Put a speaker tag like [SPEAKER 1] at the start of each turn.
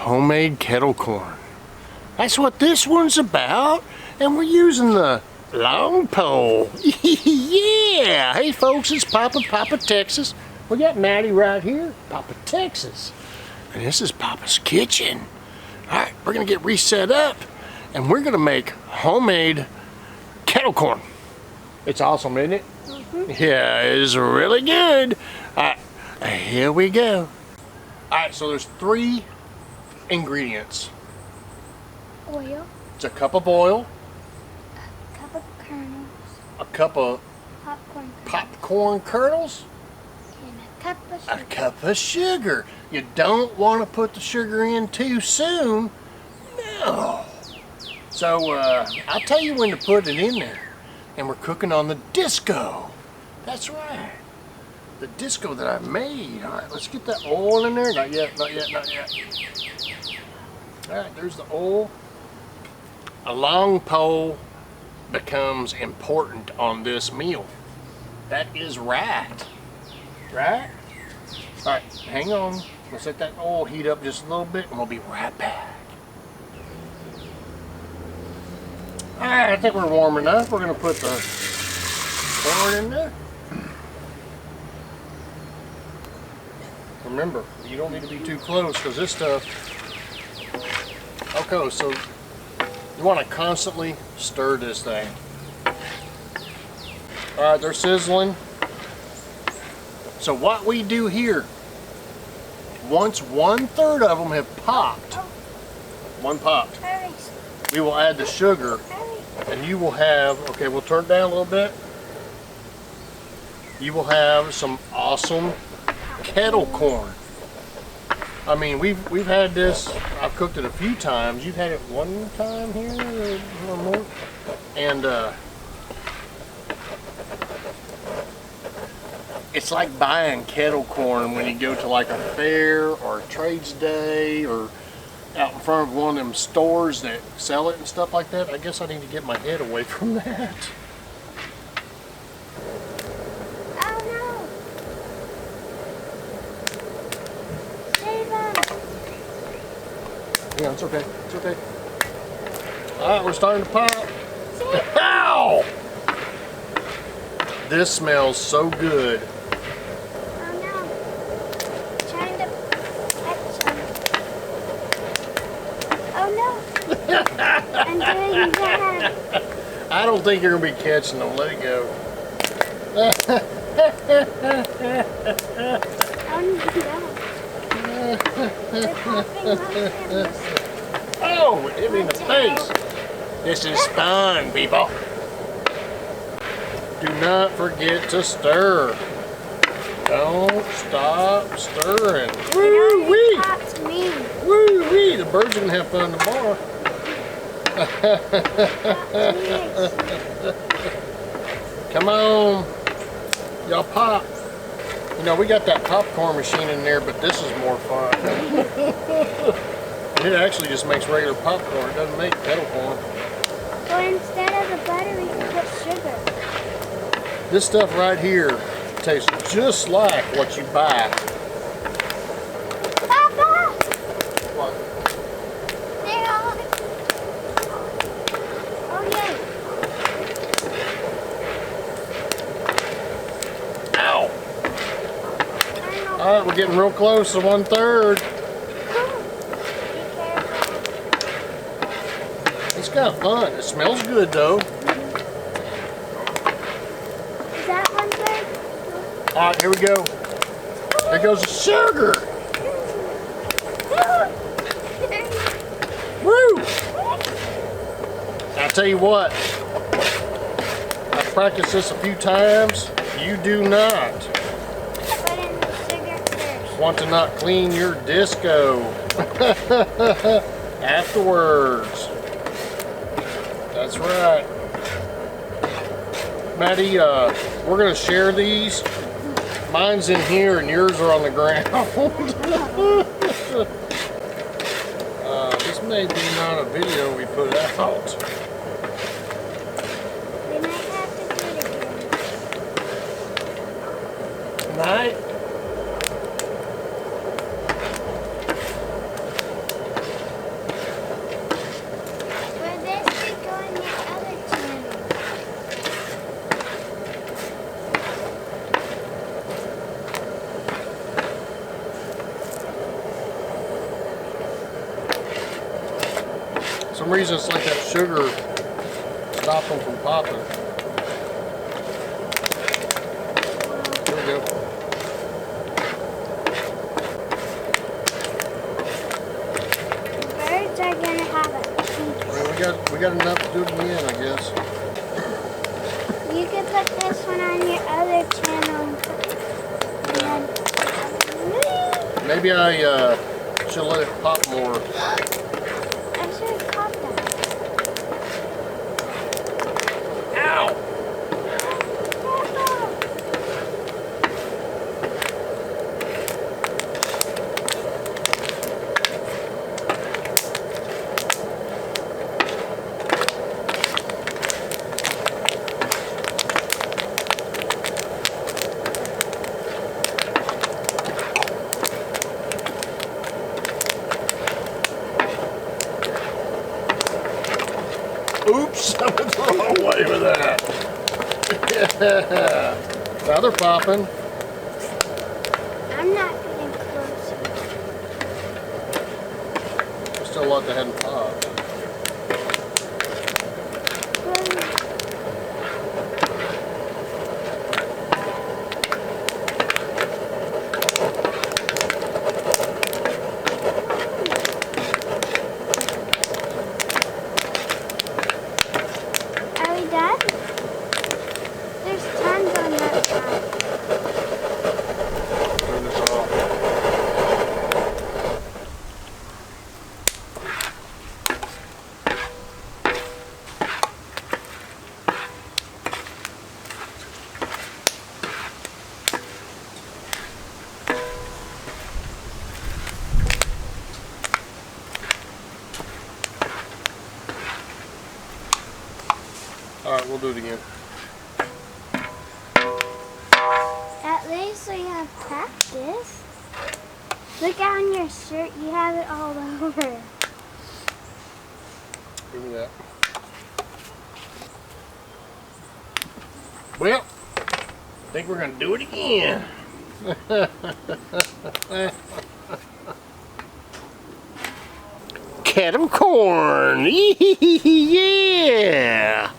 [SPEAKER 1] homemade kettle corn. That's what this one's about, and we're using the long pole. Yeah! Hey folks, it's Papa Texas. We got Maddie right here, Papa Texas. And this is Papa's kitchen. Alright, we're gonna get reset up, and we're gonna make homemade kettle corn. It's awesome, isn't it? Mm-hmm. Yeah, it's really good. Alright, here we go. Alright, so there's 3 ingredients.
[SPEAKER 2] Oil.
[SPEAKER 1] It's a cup of oil.
[SPEAKER 2] A cup of kernels.
[SPEAKER 1] A cup of popcorn kernels.
[SPEAKER 2] And a cup of sugar.
[SPEAKER 1] A cup of sugar. You don't want to put the sugar in too soon. No. So I'll tell you when to put it in there. And we're cooking on the disco. That's right. The disco that I made. All right, let's get that oil in there. Not yet, not yet, not yet. All right, there's the oil. A long pole becomes important on this meal. That is right. Right? All right, hang on. Let's let that oil heat up just a little bit and we'll be right back. All right, I think we're warm enough. We're gonna put the corn in there. Remember, you don't need to be too close because this stuff. Okay, so you want to constantly stir this thing. All right, they're sizzling. So what we do here, once 1/3 of them have popped, one popped, we will add the sugar, and you will have, okay, we'll turn it down a little bit. You will have some awesome kettle corn. I mean, we've had this. I've cooked it a few times. You've had it one time here or more, and it's like buying kettle corn when you go to like a fair or a trades day or out in front of one of them stores that sell it and stuff like that. I guess I need to get my head away from that. Yeah, it's okay. It's okay. All right, we're starting to pop. Ow! This smells so good.
[SPEAKER 2] Oh no. Trying to catch them. Oh no. I'm doing that.
[SPEAKER 1] I don't think you're going to be catching them. Let it go.
[SPEAKER 2] Oh no.
[SPEAKER 1] Oh, it hit me in the face. This is fun, people. Do not forget to stir. Don't stop stirring. Woo-wee! Woo-wee! The birds are going to have fun tomorrow. Come on. Y'all pop. You know, we got that popcorn machine in there, but this is more fun. It actually just makes regular popcorn. It doesn't make kettle corn.
[SPEAKER 2] So instead of the butter, we can put sugar.
[SPEAKER 1] This stuff right here tastes just like what you buy.
[SPEAKER 2] Papa!
[SPEAKER 1] What?
[SPEAKER 2] They're all... Oh, yay.
[SPEAKER 1] Ow! All right, we're getting real close to 1/3. It's kind of fun. It smells good though.
[SPEAKER 2] Is that 1/3?
[SPEAKER 1] All right, here we go. There goes the sugar. Woo! I'll tell you what. I've practiced this a few times. You do not want to not clean your disco afterwards. That's right. Maddie, we're going to share these. Mine's in here and yours are on the ground. This may be not a video we put out.
[SPEAKER 2] We might have to do it again.
[SPEAKER 1] Night. For some reason it's like that sugar stopped them from popping. There we go.
[SPEAKER 2] Birds are gonna have a pink.
[SPEAKER 1] Well, we got enough to do it again, I guess.
[SPEAKER 2] You can put this one on your other channel and
[SPEAKER 1] Maybe I should let it pop more.
[SPEAKER 2] I should have caught that.
[SPEAKER 1] Ow! Oops, I went the wrong way with that. Yeah. Now they're popping.
[SPEAKER 2] I'm not getting closer.
[SPEAKER 1] There's still a lot that hadn't popped.
[SPEAKER 2] Are we done? There's tons on that side.
[SPEAKER 1] Turn this off. Alright, we'll do it again.
[SPEAKER 2] At least we have practice. Look on your shirt, you have it all over.
[SPEAKER 1] Give me that. Well, I think we're going to do it again. Kettle corn. Yeah.